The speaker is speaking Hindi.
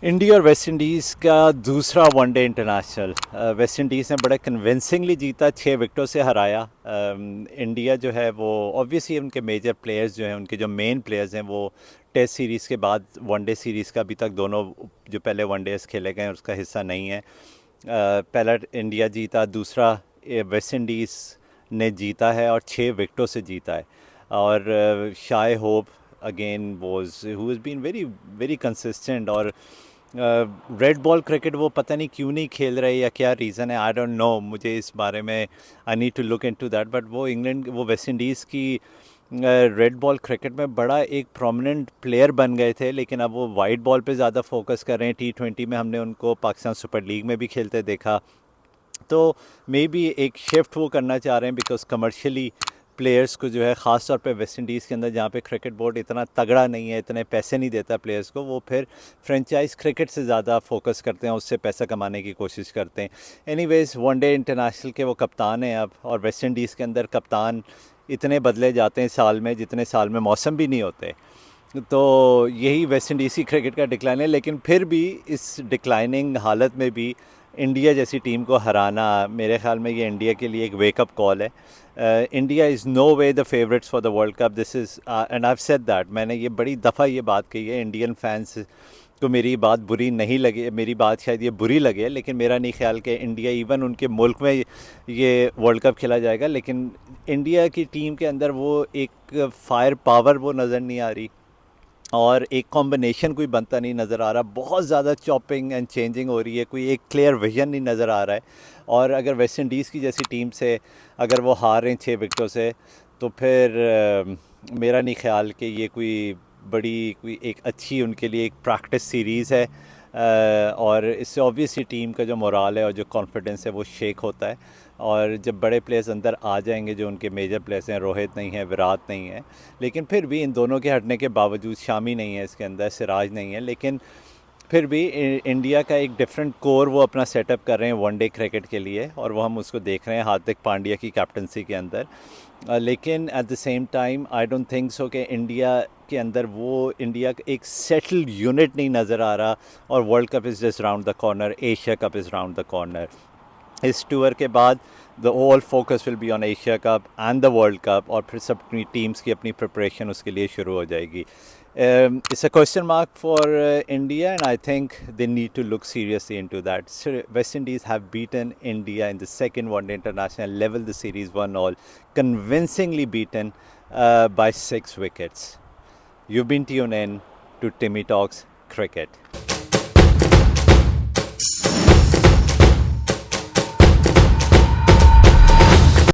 इंडिया और वेस्ट इंडीज़ का दूसरा वनडे इंटरनेशनल वेस्ट इंडीज़ ने बड़े कन्विंसिंगली जीता, 6 विकेटों से हराया। इंडिया जो है वो ऑब्वियसली उनके मेजर प्लेयर्स जो हैं, उनके जो मेन प्लेयर्स हैं, वो टेस्ट सीरीज़ के बाद वनडे सीरीज़ का अभी तक दोनों जो पहले वनडेज़ खेले गए हैं उसका हिस्सा नहीं है। पहला इंडिया जीता, दूसरा वेस्ट इंडीज़ ने जीता है और 6 विकेटों से जीता है। और Shai Hope again was who is been very very consistent. और रेड बॉल क्रिकेट वो पता नहीं क्यों नहीं खेल रहे या क्या रीज़न है, आई डोंट नो। मुझे इस बारे में I need to look into that. But वो वेस्ट इंडीज़ की रेड बॉल क्रिकेट में बड़ा एक प्रोमिनेंट प्लेयर बन गए थे, लेकिन अब वो वाइट बॉल पे ज़्यादा फोकस कर रहे हैं। T20 में हमने उनको पाकिस्तान सुपर लीग में भी खेलते देखा, तो मे बी एक शिफ्ट वो करना चाह रहे हैं बिकॉज कमर्शियली प्लेयर्स को जो है, ख़ास तौर पे वेस्ट इंडीज़ के अंदर जहाँ पे क्रिकेट बोर्ड इतना तगड़ा नहीं है, इतने पैसे नहीं देता प्लेयर्स को, वो फिर फ्रेंचाइज क्रिकेट से ज़्यादा फोकस करते हैं, उससे पैसा कमाने की कोशिश करते हैं। एनीवेज, वनडे इंटरनेशनल के वो कप्तान हैं अब, और वेस्ट इंडीज़ के अंदर कप्तान इतने बदले जाते हैं साल में जितने साल में मौसम भी नहीं होते। तो यही वेस्ट इंडीज़ की क्रिकेट का डिक्लाइन है। लेकिन फिर भी इस डिक्लाइनिंग हालत में भी इंडिया जैसी टीम को हराना, मेरे ख्याल में ये इंडिया के लिए एक वेकअप कॉल है। India is no way the favourites for the world cup. This is and I have said that, मैंने ये बड़ी दफ़ा ये बात कही है। इंडियन फैंस को मेरी बात बुरी नहीं लगी, मेरी बात शायद ये बुरी लगे, लेकिन मेरा नहीं ख्याल कि इंडिया इवन उनके मुल्क में ये वर्ल्ड कप खेला जाएगा। लेकिन इंडिया की टीम के अंदर वो एक फायर पावर वो नज़र नहीं आ रही, और एक कॉम्बिनेशन कोई बनता नहीं नज़र आ रहा। बहुत ज़्यादा चॉपिंग एंड चेंजिंग हो रही है, कोई एक क्लियर विजन नहीं नज़र आ रहा है। और अगर वेस्ट इंडीज़ की जैसी टीम से अगर वो हार रहे हैं 6 विकेटों से, तो फिर मेरा नहीं ख्याल कि ये कोई एक अच्छी उनके लिए एक प्रैक्टिस सीरीज़ है। और इससे ऑब्वियसली टीम का जो मोराल है और जो कॉन्फिडेंस है वो शेक होता है। और जब बड़े प्लेयर्स अंदर आ जाएंगे, जो उनके मेजर प्लेयर्स हैं, रोहित नहीं है, विराट नहीं है, लेकिन फिर भी इन दोनों के हटने के बावजूद, शामी नहीं है इसके अंदर, सिराज नहीं है, लेकिन फिर भी इंडिया का एक डिफरेंट कोर वो अपना सेटअप कर रहे हैं वनडे क्रिकेट के लिए, और वो हम उसको देख रहे हैं हार्दिक पांड्या की कैप्टनसी के अंदर। लेकिन at the same time I don't think so कि इंडिया के अंदर वो इंडिया का एक सेटल्ड यूनिट नहीं नज़र आ रहा। और world cup is just round the corner, Asia cup is round the corner. इस टूर के बाद the all focus will be on Asia cup and the world cup, और फिर सब अपनी टीम्स की अपनी प्रिपरेशन उसके लिए शुरू हो जाएगी। It's a question mark for India, and I think they need to look seriously into that. So West Indies have beaten India in the second one-day international, leveled the series 1-all, convincingly beaten by 6 wickets. You've been tuned in to Timmy Talks Cricket.